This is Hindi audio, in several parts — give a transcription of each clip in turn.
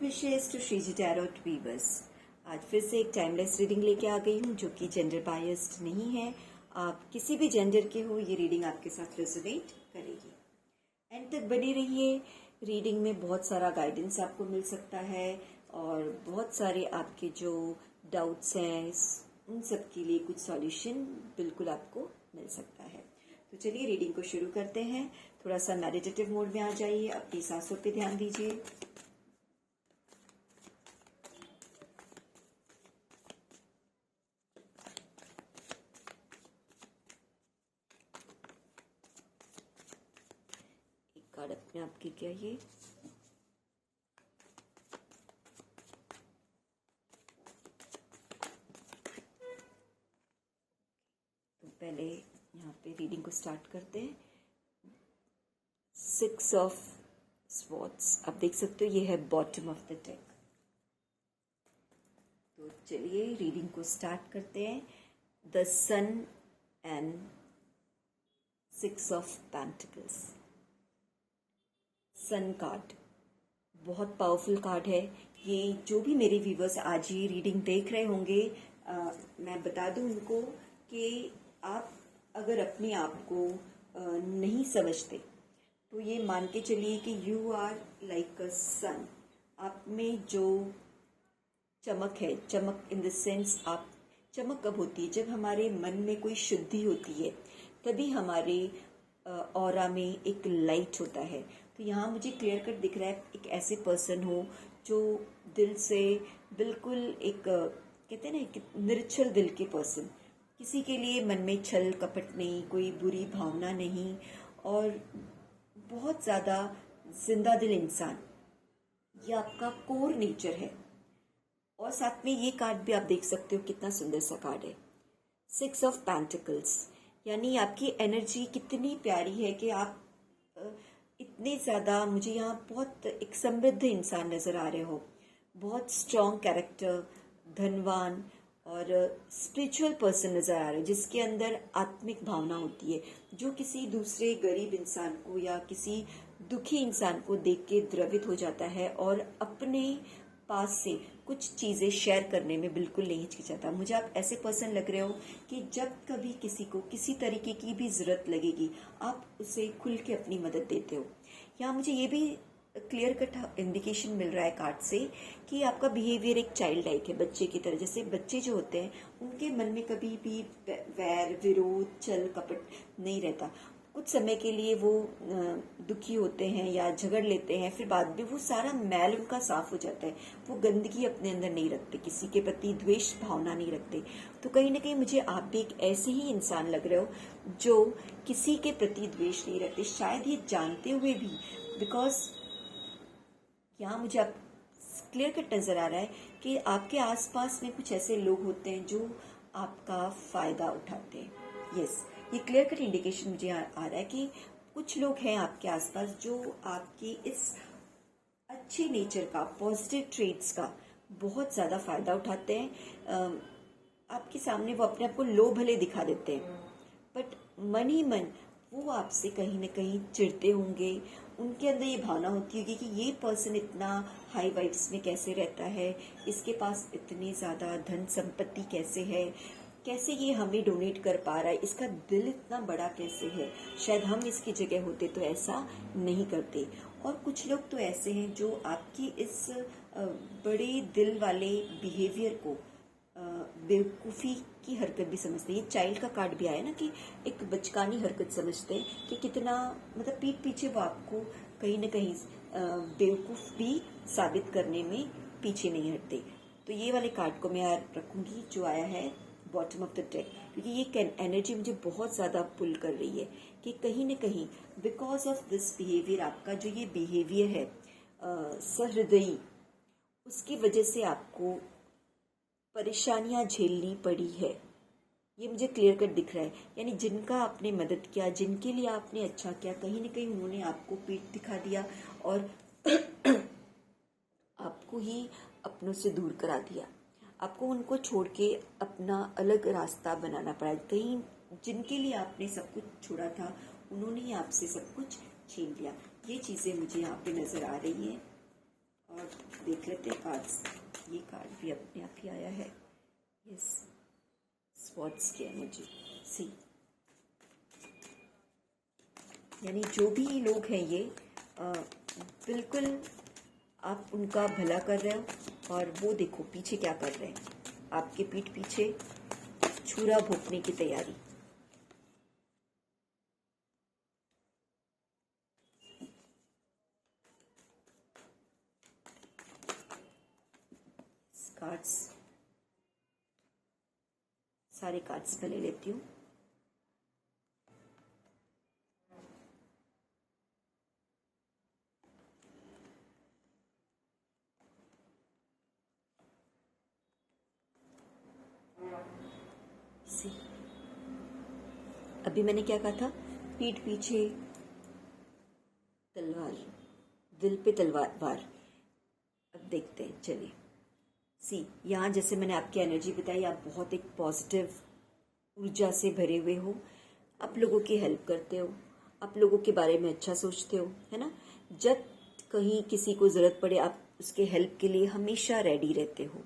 Wishes to Shriji tarot weavers. आज फिर से एक टाइमलेस रीडिंग लेके आ गई हूँ जो कि जेंडर बायस्ड नहीं है। आप किसी भी जेंडर के हो, ये रीडिंग आपके साथ रेजोनेट करेगी। एंड तक बने रहिए। रीडिंग में बहुत सारा गाइडेंस आपको मिल सकता है और बहुत सारे आपके जो डाउट्स हैं उन सब के लिए कुछ सॉल्यूशन बिल्कुल आपको मिल सकता है। तो चलिए रीडिंग को शुरू करते हैं। थोड़ा सा मेडिटेटिव मोड में आ जाइए, अपनी सांसों पे ध्यान दीजिए। कार्ड अपने आप की क्या ये तो पहले यहाँ पे रीडिंग को स्टार्ट करते हैं। 6 ऑफ स्वॉर्ड्स आप देख सकते हो, ये है बॉटम ऑफ द डेक। तो चलिए रीडिंग को स्टार्ट करते हैं। The sun and 6 of pentacles. Sun card बहुत पावरफुल कार्ड है। ये जो भी मेरे व्यूवर्स आज ये रीडिंग देख रहे होंगे, मैं बता दूं उनको कि आप अगर अपने आप को नहीं समझते तो ये मान के चलिए कि यू आर लाइक अ सन। आप में जो चमक है, चमक इन द सेंस, आप चमक कब होती है? जब हमारे मन में कोई शुद्धि होती है, तभी हमारे ऑरा में एक लाइट होता है। तो यहाँ मुझे क्लियर कट दिख रहा है एक ऐसे पर्सन हो जो दिल से बिल्कुल एक कहते हैं ना कि निरछल दिल के पर्सन, किसी के लिए मन में छल कपट नहीं, कोई बुरी भावना नहीं और बहुत ज़्यादा जिंदा दिल इंसान। ये आपका कोर नेचर है। और साथ में ये कार्ड भी आप देख सकते हो, कितना सुंदर सा कार्ड है, 6 ऑफ पेंटिकल्स। यानी आपकी एनर्जी कितनी प्यारी है कि आप इतने ज़्यादा, मुझे यहाँ बहुत एक समृद्ध इंसान नज़र आ रहे हो, बहुत स्ट्रॉन्ग कैरेक्टर, धनवान और स्पिरिचुअल पर्सन नज़र आ रहे हो जिसके अंदर आत्मिक भावना होती है, जो किसी दूसरे गरीब इंसान को या किसी दुखी इंसान को देख के द्रवित हो जाता है और अपने पास से कुछ चीज़ें शेयर करने में बिल्कुल नहीं हिचकिचाता। मुझे आप ऐसे पर्सन लग रहे हो कि जब कभी किसी को किसी तरीके की भी ज़रूरत लगेगी, आप उसे खुल के अपनी मदद देते हो। यहाँ मुझे ये भी क्लियर कट इंडिकेशन मिल रहा है कार्ड से कि आपका बिहेवियर एक चाइल्ड लाइक है, बच्चे की तरह। जैसे बच्चे जो होते हैं उनके मन में कभी भी वैर, विरोध, छल कपट नहीं रहता। कुछ समय के लिए वो दुखी होते हैं या झगड़ लेते हैं, फिर बाद में वो सारा मैल उनका साफ हो जाता है। वो गंदगी अपने अंदर नहीं रखते, किसी के प्रति द्वेष भावना नहीं रखते। तो कहीं ना कहीं मुझे आप भी एक ऐसे ही इंसान लग रहे हो जो किसी के प्रति द्वेष नहीं रखते, शायद ये जानते हुए भी। बिकॉज यहाँ मुझे आप क्लियर कट नजर आ रहा है कि आपके आसपास में कुछ ऐसे लोग होते हैं जो आपका फायदा उठाते हैं। यस, ये क्लियर कट इंडिकेशन मुझे आ रहा है कि कुछ लोग हैं आपके आसपास जो आपकी इस अच्छे नेचर का, पॉजिटिव ट्रेट्स का बहुत ज़्यादा फायदा उठाते हैं। आपके सामने वो अपने आप को लो भले दिखा देते हैं, बट मन ही मन वो आपसे कहीं ना कहीं चिढ़ते होंगे। उनके अंदर ये भावना होती होगी कि ये पर्सन इतना हाई वाइब्स में कैसे रहता है, इसके पास इतनी ज़्यादा धन संपत्ति कैसे है, कैसे ये हमें डोनेट कर पा रहा है, इसका दिल इतना बड़ा कैसे है, शायद हम इसकी जगह होते तो ऐसा नहीं करते। और कुछ लोग तो ऐसे हैं जो आपकी इस बड़े दिल वाले बिहेवियर को बेवकूफ़ी की हरकत भी समझते हैं। ये चाइल्ड का कार्ड भी आया ना कि एक बचकानी हरकत समझते हैं कि कितना, मतलब पीठ पीछे वो आपको कहीं ना कहीं बेवकूफ़ भी साबित करने में पीछे नहीं हटते। तो ये वाले कार्ड को मैं रखूंगी जो आया है बॉटम ऑफ द डेक, क्योंकि ये एनर्जी मुझे बहुत ज़्यादा पुल कर रही है कि कहीं ना कहीं बिकॉज ऑफ दिस बिहेवियर, आपका जो ये बिहेवियर है सहृदयी, उसकी वजह से आपको परेशानियां झेलनी पड़ी है। ये मुझे क्लियर कट दिख रहा है। यानी जिनका आपने मदद किया, जिनके लिए आपने अच्छा किया, कहीं ना कहीं उन्होंने आपको पीठ दिखा दिया और आपको ही अपनों से दूर करा दिया। आपको उनको छोड़ के अपना अलग रास्ता बनाना पड़ा। कहीं जिनके लिए आपने सब कुछ छोड़ा था, उन्होंने ही आपसे सब कुछ छीन लिया। ये चीज़ें मुझे यहाँ पे नज़र आ रही हैं। और देख लेते हैं कार्ड्स। ये कार्ड भी अपने आप ही आया है। यस, स्वॉर्ड्स की एनर्जी। सी, यानी जो भी लोग हैं ये बिल्कुल आप उनका भला कर रहे हो, और वो देखो पीछे क्या कर रहे हैं, आपके पीठ पीछे छुरा भोंकने की तैयारी। कार्ड्स, सारे कार्ड्स मैं ले लेती हूँ। अभी मैंने क्या कहा था, पीठ पीछे तलवार, दिल पे तलवार वार। अब देखते हैं, चलिए। सी, यहाँ जैसे मैंने आपकी एनर्जी बताई, आप बहुत एक पॉजिटिव ऊर्जा से भरे हुए हो, आप लोगों की हेल्प करते हो, आप लोगों के बारे में अच्छा सोचते हो, है ना। जब कहीं किसी को ज़रूरत पड़े आप उसके हेल्प के लिए हमेशा रेडी रहते हो,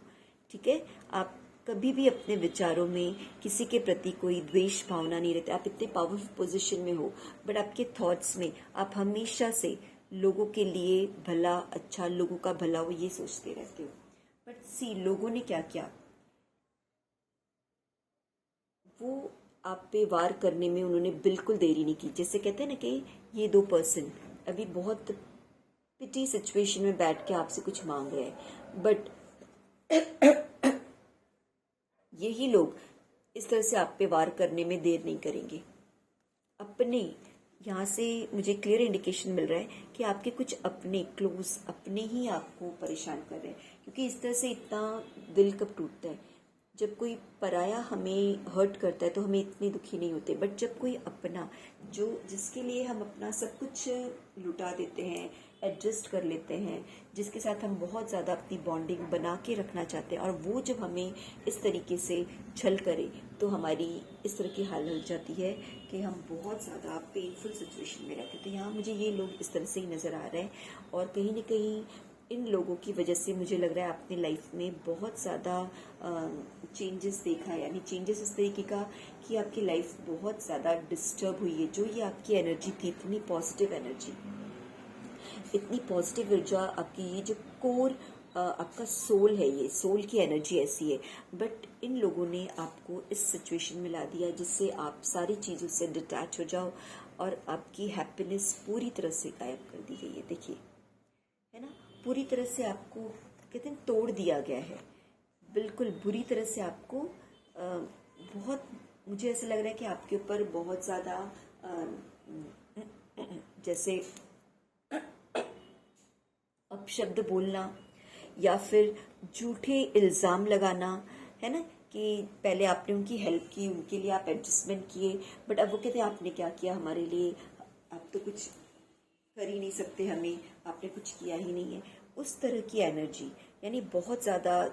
ठीक है। आप कभी भी अपने विचारों में किसी के प्रति कोई द्वेष भावना नहीं रहते। आप इतने पावरफुल पोजीशन में हो, बट आपके थॉट्स में आप हमेशा से लोगों के लिए भला, अच्छा, लोगों का भला हो, ये सोचते रहते हो। बट सी, लोगों ने क्या किया, वो आप पे वार करने में उन्होंने बिल्कुल देरी नहीं की। जैसे कहते हैं ना कि ये दो पर्सन अभी बहुत पिटी सिचुएशन में बैठ के आपसे कुछ मांग रहे हैं, बट यही लोग इस तरह से आप पे वार करने में देर नहीं करेंगे। अपने यहाँ से मुझे क्लियर इंडिकेशन मिल रहा है कि आपके कुछ अपने क्लोज अपने ही आपको परेशान कर रहे हैं, क्योंकि इस तरह से इतना दिल कब टूटता है। जब कोई पराया हमें हर्ट करता है तो हमें इतने दुखी नहीं होते, बट जब कोई अपना, जो जिसके लिए हम अपना सब कुछ लुटा देते हैं, एडजस्ट कर लेते हैं, जिसके साथ हम बहुत ज़्यादा अपनी बॉन्डिंग बना के रखना चाहते हैं, और वो जब हमें इस तरीके से छल करे तो हमारी इस तरह की हालत हो जाती है कि हम बहुत ज़्यादा पेनफुल सिचुएशन में रहते हैं। तो यहाँ मुझे ये लोग इस तरह से ही नज़र आ रहे हैं, और कहीं ना कहीं इन लोगों की वजह से मुझे लग रहा है आपने लाइफ में बहुत ज़्यादा चेंजेस देखा है। यानी चेंजेस इस तरीके का कि आपकी लाइफ बहुत ज़्यादा डिस्टर्ब हुई है। जो ये आपकी एनर्जी थी, इतनी पॉजिटिव एनर्जी, इतनी पॉजिटिव ऊर्जा आपकी, ये जो कोर आपका सोल है, ये सोल की एनर्जी ऐसी है, बट इन लोगों ने आपको इस सिचुएशन में ला दिया जिससे आप सारी चीज़ों से डिटैच हो जाओ, और आपकी हैप्पीनेस पूरी तरह से गायब कर दी गई है। देखिए, है ना, पूरी तरह से आपको कहते हैं तोड़ दिया गया है, बिल्कुल बुरी तरह से आपको बहुत, मुझे ऐसा लग रहा है कि आपके ऊपर बहुत ज़्यादा जैसे अपशब्द बोलना या फिर झूठे इल्ज़ाम लगाना, है ना, कि पहले आपने उनकी हेल्प की, उनके लिए आप एडजस्टमेंट किए, बट अब वो कहते हैं आपने क्या किया हमारे लिए, आप तो कुछ कर ही नहीं सकते हमें, आपने कुछ किया ही नहीं है। उस तरह की एनर्जी, यानी बहुत ज़्यादा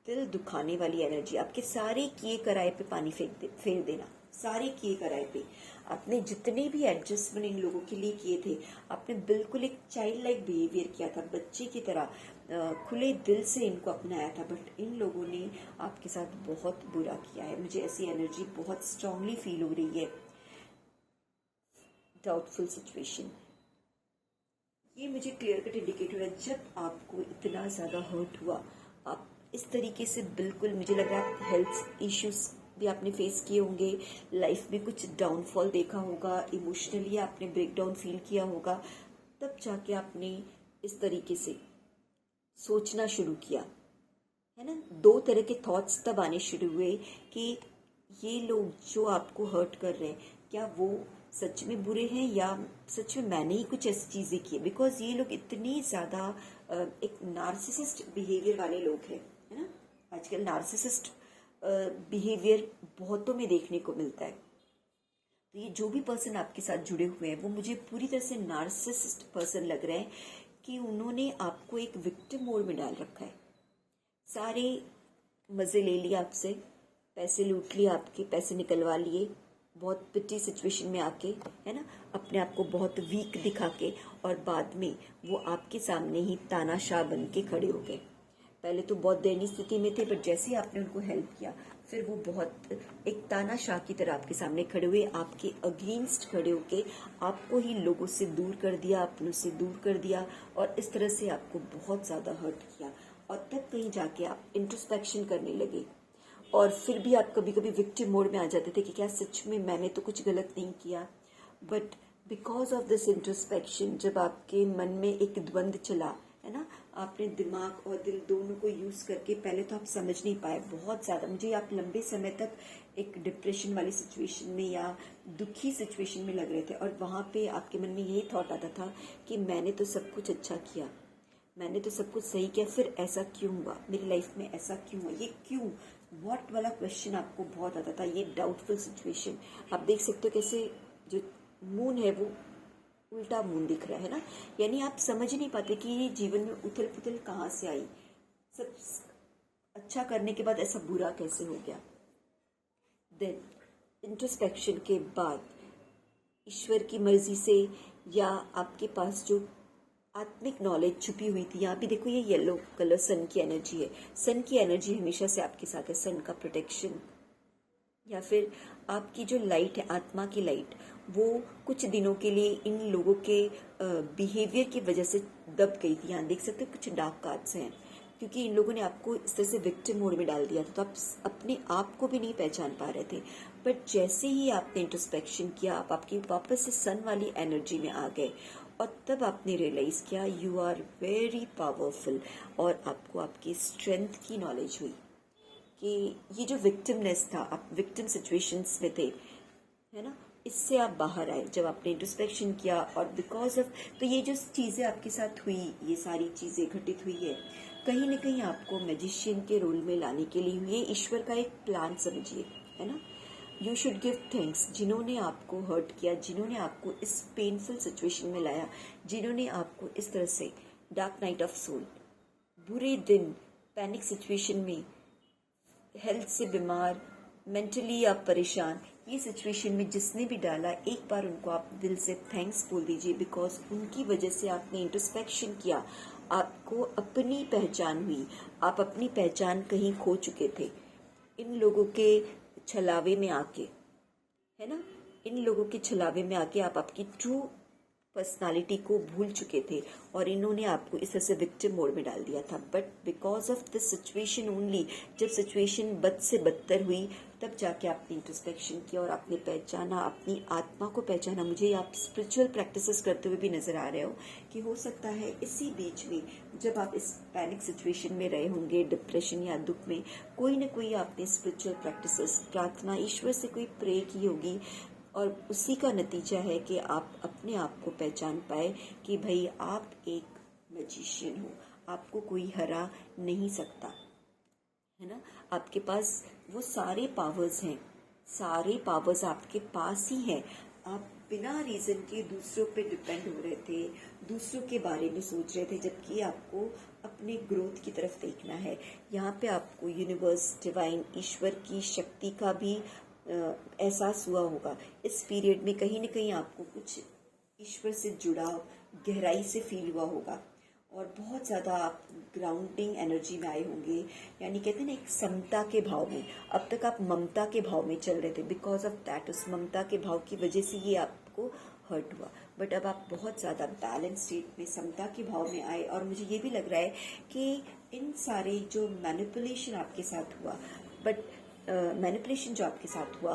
दिल दुखाने वाली एनर्जी, आपके सारे किए कराए पे पानी फेंक देना। सारे किए कराए पे आपने जितने भी एडजस्टमेंट इन लोगों के लिए किए थे, आपने बिल्कुल एक चाइल्ड लाइक बिहेवियर किया था, बच्चे की तरह खुले दिल से इनको अपनाया था, बट इन लोगों ने आपके साथ बहुत बुरा किया है। मुझे ऐसी एनर्जी बहुत स्ट्रांगली फील हो रही है। डाउटफुल सिचुएशन, ये मुझे क्लियर कट इंडिकेट हो रहा है। जब आपको इतना ज़्यादा हर्ट हुआ, आप इस तरीके से, बिल्कुल मुझे लग रहा है हेल्थ इश्यूज भी आपने फेस किए होंगे, लाइफ में कुछ डाउनफॉल देखा होगा, इमोशनली आपने ब्रेकडाउन फील किया होगा, तब जाके आपने इस तरीके से सोचना शुरू किया, है ना। दो तरह के थॉट्स तब आने शुरू हुए कि ये लोग जो आपको हर्ट कर रहे हैं, क्या वो सच में बुरे हैं या सच में मैंने ही कुछ ऐसी चीज़ें की है। बिकॉज ये लोग इतनी ज़्यादा एक नार्सिसिस्ट बिहेवियर वाले लोग हैं, है ना। आजकल नार्सिसिस्ट बिहेवियर बहुतों में देखने को मिलता है। तो ये जो भी पर्सन आपके साथ जुड़े हुए हैं वो मुझे पूरी तरह से नार्सिसिस्ट पर्सन लग रहे हैं, कि उन्होंने आपको एक विक्टिम मोड में डाल रखा है। सारे मज़े ले लिए आपसे, पैसे लूट लिए, आपके पैसे निकलवा लिए, बहुत पिटी सिचुएशन में आके, है ना, अपने आप को बहुत वीक दिखा के, और बाद में वो आपके सामने ही तानाशाह बन के खड़े हो गए। पहले तो बहुत दयनीय स्थिति में थे, बट जैसे ही आपने उनको हेल्प किया, फिर वो बहुत एक तानाशाह की तरह आपके सामने खड़े हुए, आपके अगेंस्ट खड़े होके आपको ही लोगों से दूर कर दिया, अपनों से दूर कर दिया, और इस तरह से आपको बहुत ज़्यादा हर्ट किया। और तब कहीं जाके आप इंट्रोस्पेक्शन करने लगे, और फिर भी आप कभी कभी विक्टिम मोड में आ जाते थे कि क्या सच में मैंने तो कुछ गलत नहीं किया। But because of this introspection, जब आपके मन में एक द्वंद्व चला, है ना, आपने दिमाग और दिल दोनों को यूज करके, पहले तो आप समझ नहीं पाए बहुत ज्यादा, मुझे आप लंबे समय तक एक डिप्रेशन वाली सिचुएशन में या दुखी सिचुएशन में लग रहे थे, और वहां पे आपके मन में यही थॉट आता था कि मैंने तो सब कुछ अच्छा किया, मैंने तो सब कुछ सही किया, फिर ऐसा क्यों हुआ, मेरी लाइफ में ऐसा क्यों हुआ, ये क्यों, व्हाट वाला क्वेश्चन आपको बहुत आता था, ये डाउटफुल सिचुएशन। आप देख सकते हो कैसे जो मून है वो उल्टा मून दिख रहा है ना, यानी आप समझ नहीं पाते कि ये जीवन में उथल पुथल कहाँ से आई, सब अच्छा करने के बाद ऐसा बुरा कैसे हो गया। देन इंट्रोस्पेक्शन के बाद ईश्वर की मर्जी से, या आपके पास जो आत्मिक नॉलेज छुपी हुई थी, यहाँ भी देखो ये येलो कलर सन की एनर्जी है, सन की एनर्जी हमेशा से आपके साथ है, सन का प्रोटेक्शन, या फिर आपकी जो लाइट है, आत्मा की लाइट, वो कुछ दिनों के लिए इन लोगों के बिहेवियर की वजह से दब गई थी। यहाँ देख सकते हो कुछ डार्क कार्ड्स हैं, क्योंकि इन लोगों ने आपको इस तरह से विक्टिम मोड में डाल दिया था, तो आप अपने आप को भी नहीं पहचान पा रहे थे। बट जैसे ही आपने इंट्रोस्पेक्शन किया, आप आपकी वापस से सन वाली एनर्जी में आ गए, और तब आपने रियलाइज किया यू आर वेरी पावरफुल, और आपको आपकी स्ट्रेंथ की नॉलेज हुई कि ये जो विक्टिमनेस था, आप विक्टिम सिचुएशंस में थे, है ना, इससे आप बाहर आए जब आपने इंट्रोस्पेक्शन किया। और बिकॉज ऑफ, तो ये जो चीज़ें आपके साथ हुई, ये सारी चीज़ें घटित हुई है, कहीं ना कहीं आपको मैजिशियन के रोल में लाने के लिए हुई है, ईश्वर का एक प्लान समझिए, है ना। यू शुड गिव थैंक्स, जिन्होंने आपको हर्ट किया, जिन्होंने आपको इस पेनफुल सिचुएशन में लाया, जिन्होंने आपको इस तरह से डार्क नाइट ऑफ सोल, बुरे दिन, पैनिक सिचुएशन में, हेल्थ से बीमार, मेंटली आप परेशान, ये सिचुएशन में जिसने भी डाला, एक बार उनको आप दिल से थैंक्स बोल दीजिए, बिकॉज उनकी वजह से आपने इंट्रोस्पेक्शन किया, आपको अपनी पहचान हुई, आप अपनी पहचान कहीं खो चुके थे इन लोगों के छलावे में आके, है ना, इन लोगों के छलावे में आके आप आपकी ट्रू पर्सनालिटी को भूल चुके थे, और इन्होंने आपको इस तरह से विक्टिम मोड में डाल दिया था। But because of this situation only, जब सिचुएशन बद से बदतर हुई, तब जाके आपने इंट्रोस्पेक्शन किया और आपने पहचाना, अपनी आत्मा को पहचाना। मुझे आप स्पिरिचुअल प्रैक्टिसेस करते हुए भी नजर आ रहे हो कि हो सकता है इसी बीच में जब आप इस पैनिक सिचुएशन में रहे होंगे, डिप्रेशन या दुख में, कोई ना कोई आपने स्पिरिचुअल प्रैक्टिसेस, प्रार्थना, ईश्वर से कोई प्रे की होगी, और उसी का नतीजा है कि आप अपने आप को पहचान पाए कि भाई आप एक मैजिशियन हो, आपको कोई हरा नहीं सकता, है ना। आपके पास वो सारे पावर्स हैं, सारे पावर्स आपके पास ही हैं। आप बिना रीजन के दूसरों पे डिपेंड हो रहे थे, दूसरों के बारे में सोच रहे थे, जबकि आपको अपने ग्रोथ की तरफ देखना है। यहाँ पे आपको यूनिवर्स, डिवाइन, ईश्वर की शक्ति का भी एहसास हुआ होगा। इस पीरियड में कहीं ना कहीं आपको कुछ ईश्वर से जुड़ाव गहराई से फील हुआ होगा, और बहुत ज़्यादा आप ग्राउंडिंग एनर्जी में आए होंगे, यानी कहते हैं ना एक समता के भाव में। अब तक आप ममता के भाव में चल रहे थे, बिकॉज ऑफ दैट, उस ममता के भाव की वजह से ये आपको हर्ट हुआ। बट अब आप बहुत ज़्यादा बैलेंस स्टेट में, समता के भाव में आए, और मुझे ये भी लग रहा है कि इन सारे जो मैनिपुलेशन आपके साथ हुआ, बट मैनिपुलेशन जो आपके साथ हुआ,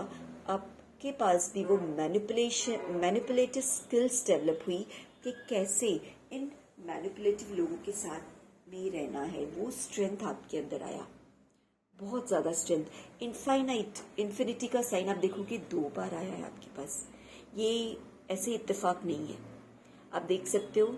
आपके पास भी वो मैनिपुलेटिव स्किल्स डेवलप हुई कि कैसे इन मैनिपुलेटिव लोगों के साथ में रहना है। वो स्ट्रेंथ आपके अंदर आया, बहुत ज़्यादा स्ट्रेंथ। इन्फिनिटी का साइन आप देखोगे 2 बार आया है आपके पास, ये ऐसे इत्तेफाक नहीं है। आप देख सकते हो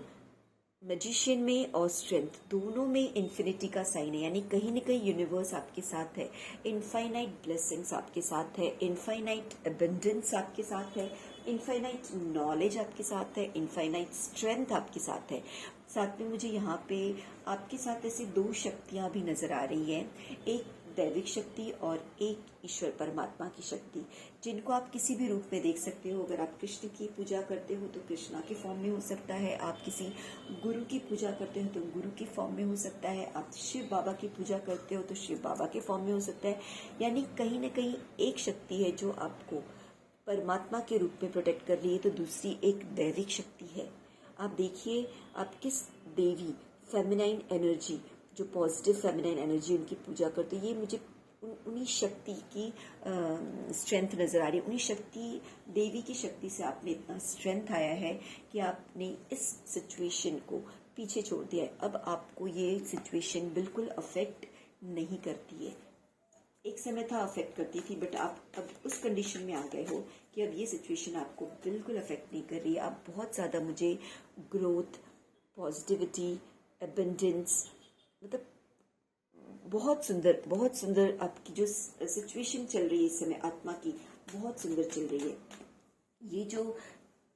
मैजिशियन में और स्ट्रेंथ दोनों में इन्फिनिटी का साइन है, यानी कहीं ना कहीं यूनिवर्स आपके साथ है, इनफाइनाइट ब्लेसिंग्स आपके साथ है, इनफाइनाइट अबंडेंस आपके साथ है, इनफाइनाइट नॉलेज आपके साथ है, इनफाइनाइट स्ट्रेंथ आपके साथ है। साथ में मुझे यहाँ पे आपके साथ ऐसी 2 शक्तियाँ भी नजर आ रही हैं। एक दैविक शक्ति और एक ईश्वर परमात्मा की शक्ति, जिनको आप किसी भी रूप में देख सकते हो। अगर आप कृष्ण की पूजा करते हो तो कृष्णा के फॉर्म में हो सकता है, आप किसी गुरु की पूजा करते हो तो गुरु की फॉर्म में हो सकता है, आप शिव बाबा की पूजा करते हो तो शिव बाबा के फॉर्म में हो सकता है। यानी कहीं ना कहीं एक शक्ति है जो आपको परमात्मा के रूप में प्रोटेक्ट कर रही है, तो दूसरी एक दैविक शक्ति है। आप देखिए आप किस देवी फेमिनाइन एनर्जी, जो पॉजिटिव फेमिनाइन एनर्जी उनकी पूजा करते हो, ये मुझे उन्हीं शक्ति की स्ट्रेंथ नज़र आ रही है। उन्हीं शक्ति देवी की शक्ति से आप में इतना स्ट्रेंथ आया है कि आपने इस सिचुएशन को पीछे छोड़ दिया है। अब आपको ये सिचुएशन बिल्कुल अफेक्ट नहीं करती है। एक समय था अफेक्ट करती थी, बट आप अब उस कंडीशन में आ गए हो कि अब ये सिचुएशन आपको बिल्कुल अफेक्ट नहीं कर रही है। आप बहुत ज़्यादा मुझे ग्रोथ, पॉजिटिविटी, एबंडेंस, मतलब बहुत सुंदर आपकी जो सिचुएशन चल रही है इस समय आत्मा की, बहुत सुंदर चल रही है। ये जो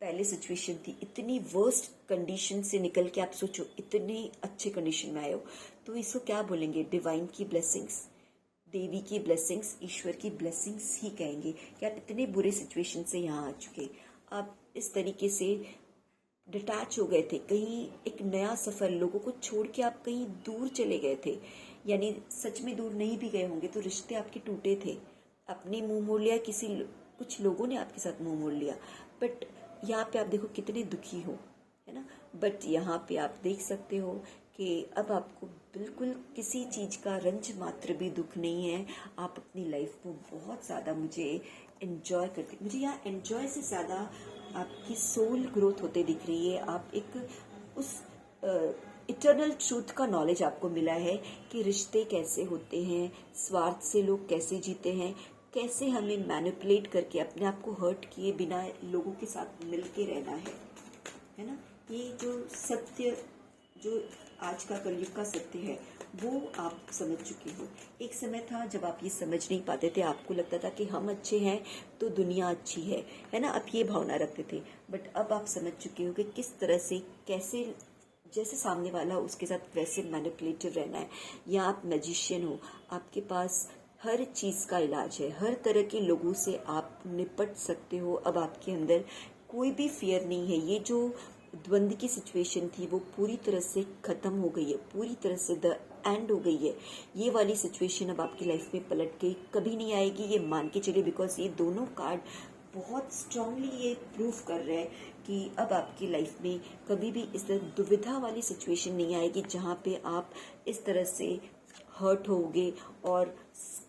पहले सिचुएशन थी, इतनी वर्स्ट कंडीशन से निकल के आप सोचो इतने अच्छे कंडीशन में आए हो, तो इसको क्या बोलेंगे? डिवाइन की ब्लेसिंग्स, देवी की ब्लेसिंग्स, ईश्वर की ब्लेसिंग्स ही कहेंगे कि आप इतने बुरे सिचुएशन से यहाँ आ चुके। आप इस तरीके से डिटैच हो गए थे, कहीं एक नया सफ़र, लोगों को छोड़ के आप कहीं दूर चले गए थे। यानी सच में दूर नहीं भी गए होंगे तो रिश्ते आपके टूटे थे, आपने मुंह मोड़ लिया, कुछ लोगों ने आपके साथ मुंह मोड़ लिया। बट यहाँ पे आप देखो कितने दुखी हो, है ना। बट यहाँ पे आप देख सकते हो कि अब आपको बिल्कुल किसी चीज़ का रंज मात्र भी दुख नहीं है। आप अपनी लाइफ को बहुत ज़्यादा मुझे एंजॉय करते, मुझे यहाँ एंजॉय से ज़्यादा आपकी सोल ग्रोथ होते दिख रही है। आप एक उस इटर्नल ट्रूथ का नॉलेज आपको मिला है कि रिश्ते कैसे होते हैं, स्वार्थ से लोग कैसे जीते हैं, कैसे हमें मैनिपुलेट करके अपने आप को हर्ट किए बिना लोगों के साथ मिल के रहना है ना। ये जो सत्य, जो आज का कलयुग का सत्य है, वो आप समझ चुके हो। एक समय था जब आप ये समझ नहीं पाते थे, आपको लगता था कि हम अच्छे हैं तो दुनिया अच्छी है ना, आप ये भावना रखते थे। बट अब आप समझ चुके हो कि किस तरह से, कैसे, जैसे सामने वाला उसके साथ वैसे मैनिपुलेटिव रहना है। या आप मैजिशियन हो, आपके पास हर चीज़ का इलाज है, हर तरह के लोगों से आप निपट सकते हो। अब आपके अंदर कोई भी फियर नहीं है। ये जो द्वंद्व की सिचुएशन थी वो पूरी तरह से ख़त्म हो गई है, पूरी तरह से द एंड हो गई है। ये वाली सिचुएशन अब आपकी लाइफ में पलट के कभी नहीं आएगी, ये मान के चलिए, बिकॉज ये दोनों कार्ड बहुत स्ट्रांगली ये प्रूव कर रहे हैं कि अब आपकी लाइफ में कभी भी इस तरह दुविधा वाली सिचुएशन नहीं आएगी जहाँ पे आप इस तरह से हर्ट होगे और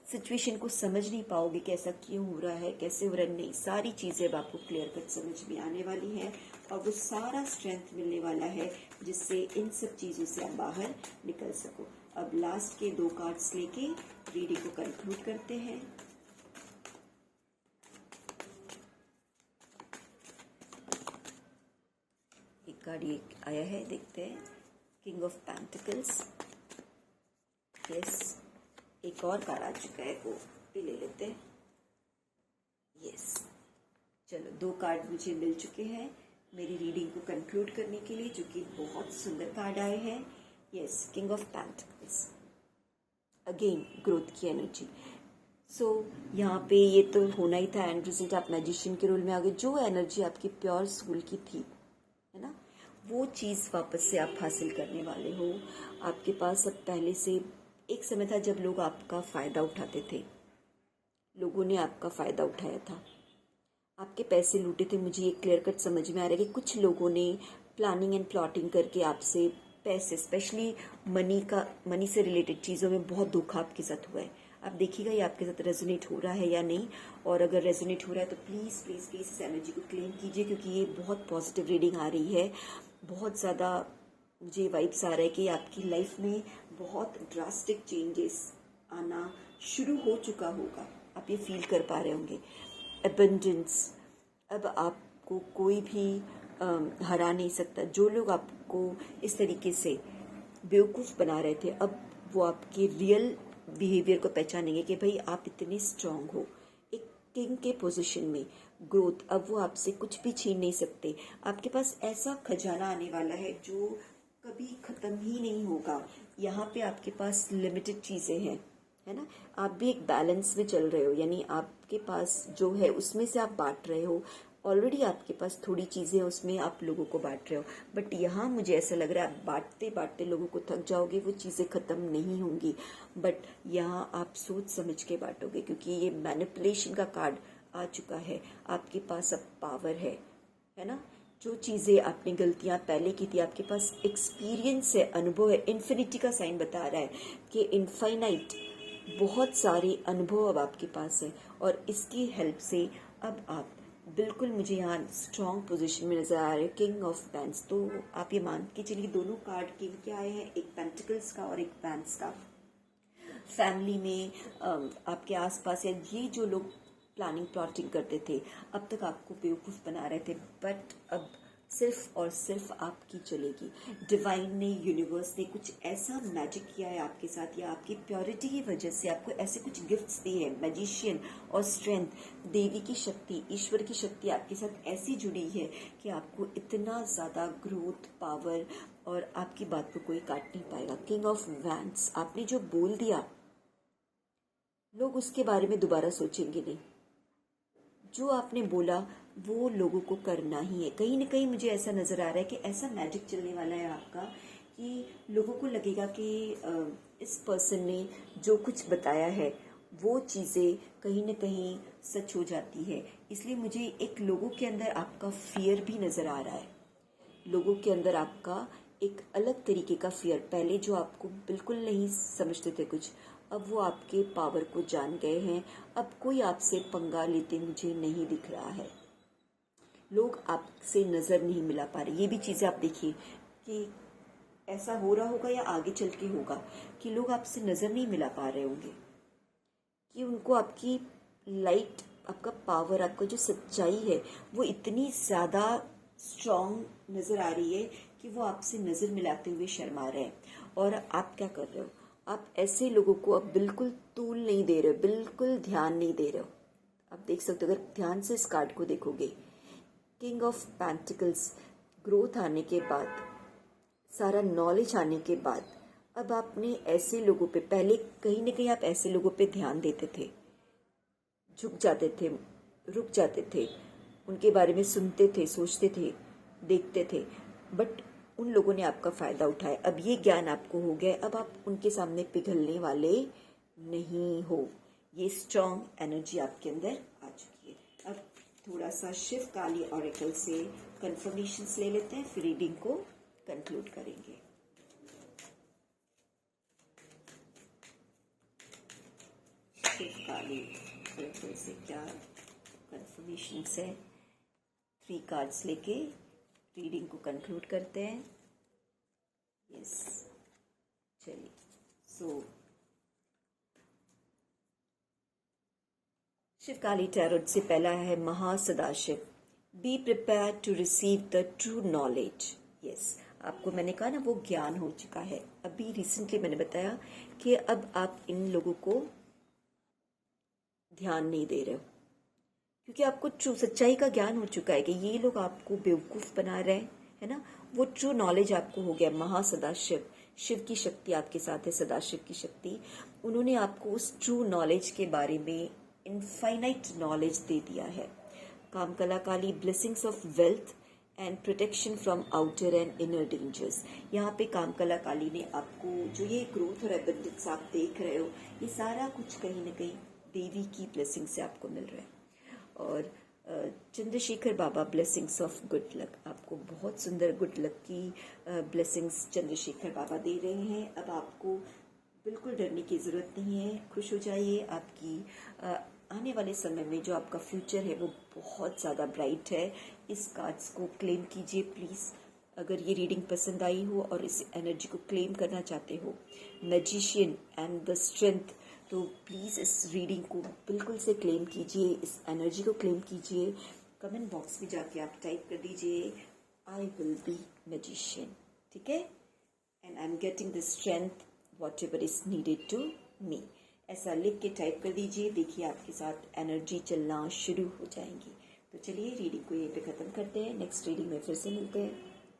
सिचुएशन को समझ नहीं पाओगे कि ऐसा क्यों हो रहा है, कैसे हो रहा है। नहीं, सारी चीज़ें अब आपको क्लियर कट समझ में आने वाली हैं और वो सारा स्ट्रेंथ मिलने वाला है जिससे इन सब चीज़ों से आप बाहर निकल सको। अब लास्ट के 2 कार्ड्स लेके रीडिंग को कंक्लूड करते हैं। एक कार्ड ये आया है, देखते हैं, किंग ऑफ पेंटिकल्स। यस, एक और कार्ड आ चुका है, वो भी ले लेते हैं। यस, चलो 2 कार्ड मुझे मिल चुके हैं मेरी रीडिंग को कंक्लूड करने के लिए, जो कि बहुत सुंदर कार्ड आए हैं। Yes, king of pentacles, again growth की एनर्जी। सो यहाँ पे ये तो होना ही था, एंड रिजल्ट आप मैजिशियन के रोल में आ गए। जो एनर्जी आपकी प्योर सोल की थी, है ना, वो चीज़ वापस से आप हासिल करने वाले हो। आपके पास अब पहले से, एक समय था जब लोग आपका फ़ायदा उठाते थे, लोगों ने आपका फ़ायदा उठाया था, आपके पैसे लूटे थे। मुझे ये क्लियर कट समझ में आ रहा है कि कुछ लोगों ने प्लानिंग एंड प्लॉटिंग करके आपसे पैसे, स्पेशली मनी से रिलेटेड चीज़ों में बहुत धोखा आपके साथ हुआ है। आप देखिएगा ये आपके साथ रेजोनेट हो रहा है या नहीं, और अगर रेजोनेट हो रहा है तो प्लीज़ प्लीज़ प्लीज़ इस एनर्जी को क्लेम कीजिए, क्योंकि ये बहुत पॉजिटिव रीडिंग आ रही है। बहुत ज़्यादा मुझे वाइब्स आ रहा है कि आपकी लाइफ में बहुत ड्रास्टिक चेंजेस आना शुरू हो चुका होगा, आप ये फील कर पा रहे होंगे। एबंडेंस, अब आपको कोई भी हरा नहीं सकता। जो लोग आपको इस तरीके से बेवकूफ़ बना रहे थे, अब वो आपके रियल बिहेवियर को पहचानेंगे कि भाई आप इतने स्ट्रांग हो। एक किंग के पोजीशन में ग्रोथ, अब वो आपसे कुछ भी छीन नहीं सकते। आपके पास ऐसा खजाना आने वाला है जो कभी ख़त्म ही नहीं होगा। यहाँ पे आपके पास लिमिटेड चीज़ें हैं, है ना। आप भी एक बैलेंस में चल रहे हो, यानी आपके पास जो है उसमें से आप बांट रहे हो। ऑलरेडी आपके पास थोड़ी चीज़ें हैं, उसमें आप लोगों को बांट रहे हो। बट यहाँ मुझे ऐसा लग रहा है आप बांटते बांटते लोगों को थक जाओगे, वो चीज़ें ख़त्म नहीं होंगी। बट यहाँ आप सोच समझ के बांटोगे, क्योंकि ये मैनिपुलेशन का कार्ड आ चुका है। आपके पास अब पावर है ना। जो चीज़ें आपने गलतियां पहले की थी, आपके पास एक्सपीरियंस है, अनुभव है। इन्फिनिटी का साइन बता रहा है कि इनफाइनाइट बहुत सारे अनुभव अब आपके पास है, और इसकी हेल्प से अब आप बिल्कुल, मुझे यहाँ स्ट्रॉन्ग पोजीशन में नजर आ रहे हैं। किंग ऑफ पेंस, तो आप ये मान के चलिए दोनों कार्ड किंग के आए हैं, एक पेंटिकल्स का और एक पेंस का। फैमिली में आपके आसपास या ये जो लोग प्लानिंग प्लॉटिंग करते थे, अब तक आपको बेवकूफ़ बना रहे थे, बट अब सिर्फ और सिर्फ आपकी चलेगी। डिवाइन ने, यूनिवर्स ने कुछ ऐसा मैजिक किया है आपके साथ, या आपकी प्योरिटी की वजह से आपको ऐसे कुछ गिफ्ट्स दिए हैं। मैजिशियन और स्ट्रेंथ, देवी की शक्ति, ईश्वर की शक्ति आपके साथ ऐसी जुड़ी है कि आपको इतना ज़्यादा ग्रोथ, पावर, और आपकी बात को कोई काट नहीं पाएगा। किंग ऑफ वैंड्स, आपने जो बोल दिया लोग उसके बारे में दोबारा सोचेंगे नहीं। जो आपने बोला वो लोगों को करना ही है। कहीं ना कहीं मुझे ऐसा नज़र आ रहा है कि ऐसा मैजिक चलने वाला है आपका कि लोगों को लगेगा कि इस पर्सन ने जो कुछ बताया है वो चीज़ें कहीं ना कहीं सच हो जाती है। इसलिए मुझे एक लोगों के अंदर आपका फियर भी नज़र आ रहा है। लोगों के अंदर आपका एक अलग तरीके का फियर, पहले जो आपको बिल्कुल नहीं समझते थे कुछ, अब वो आपके पावर को जान गए हैं। अब कोई आपसे पंगा लेते मुझे नहीं दिख रहा है। लोग आपसे नज़र नहीं मिला पा रहे। ये भी चीज़ें आप देखिए कि ऐसा हो रहा होगा या आगे चल के होगा कि लोग आपसे नज़र नहीं मिला पा रहे होंगे, कि उनको आपकी लाइट, आपका पावर, आपका जो सच्चाई है वो इतनी ज़्यादा स्ट्रॉन्ग नज़र आ रही है कि वो आपसे नज़र मिलाते हुए शर्मा रहे हैं। और आप क्या कर रहे हो, आप ऐसे लोगों को अब बिल्कुल तूल नहीं दे रहे हो, बिल्कुल ध्यान नहीं दे रहे हो। आप देख सकते हो, अगर ध्यान से इस कार्ड को देखोगे, किंग ऑफ पेंटिकल्स, ग्रोथ आने के बाद, सारा नॉलेज आने के बाद, अब आपने ऐसे लोगों पे, पहले कहीं ना कहीं आप ऐसे लोगों पे ध्यान देते थे, झुक जाते थे, रुक जाते थे, उनके बारे में सुनते थे, सोचते थे, देखते थे, बट उन लोगों ने आपका फ़ायदा उठाया। अब ये ज्ञान आपको हो गया, अब आप उनके सामने पिघलने वाले नहीं हो। ये स्ट्रॉन्ग एनर्जी आपके अंदर आ चुकी है। अब थोड़ा सा शिव काली ऑरेकल से कंफर्मेशंस ले लेते हैं, फिर रीडिंग को कंक्लूड करेंगे। शिव काली ऑरेकल से क्या कंफर्मेशंस है, 3 कार्ड्स लेके रीडिंग को कंक्लूड करते हैं। यस, चलिए। सो शिव काली टैरोट से पहला है Mahasadashiv. Be prepare to receive the true knowledge. Yes, आपको मैंने कहा ना वो ज्ञान हो चुका है। अभी रिसेंटली मैंने बताया कि अब आप इन लोगों को ध्यान नहीं दे रहे हो, क्योंकि आपको ट्रू सच्चाई का ज्ञान हो चुका है कि ये लोग आपको बेवकूफ़ बना रहे हैं, है ना। वो ट्रू नॉलेज आपको हो गया। महासदाशिव, शिव की शक्ति आपके साथ है, सदाशिव की शक्ति, उन्होंने आपको उस ट्रू नॉलेज के बारे में इनफाइनाइट नॉलेज दे दिया है। Kamakala Kali, blessings of wealth and protection from outer and inner dangers. यहाँ पे कामकला काली ने आपको जो ये ग्रोथ और एबंडेंस आप देख रहे हो, ये सारा कुछ कहीं ना कहीं देवी की ब्लेसिंग से आपको मिल रहा है। और चंद्रशेखर बाबा, ब्लेसिंग्स ऑफ गुड लक, आपको बहुत सुंदर गुड लक की ब्लेसिंग्स चंद्रशेखर बाबा दे रहे हैं। अब आपको बिल्कुल डरने की ज़रूरत नहीं है, खुश हो जाइए। आपकी आने वाले समय में जो आपका फ्यूचर है वो बहुत ज़्यादा ब्राइट है। इस कार्ड्स को क्लेम कीजिए प्लीज़। अगर ये रीडिंग पसंद आई हो और इस एनर्जी को क्लेम करना चाहते हो, मैजिशियन एंड द स्ट्रेंथ, तो प्लीज़ इस रीडिंग को बिल्कुल से क्लेम कीजिए, इस एनर्जी को क्लेम कीजिए। कमेंट बॉक्स में जाके आप टाइप कर दीजिए, आई विल बी मैजिशियन, ठीक है, and I am getting the strength whatever is needed to me. ऐसा लिख के टाइप कर दीजिए, देखिए आपके साथ एनर्जी चलना शुरू हो जाएंगी। तो चलिए रीडिंग को यहीं पे ख़त्म करते हैं, नेक्स्ट रीडिंग में फिर से मिलते हैं।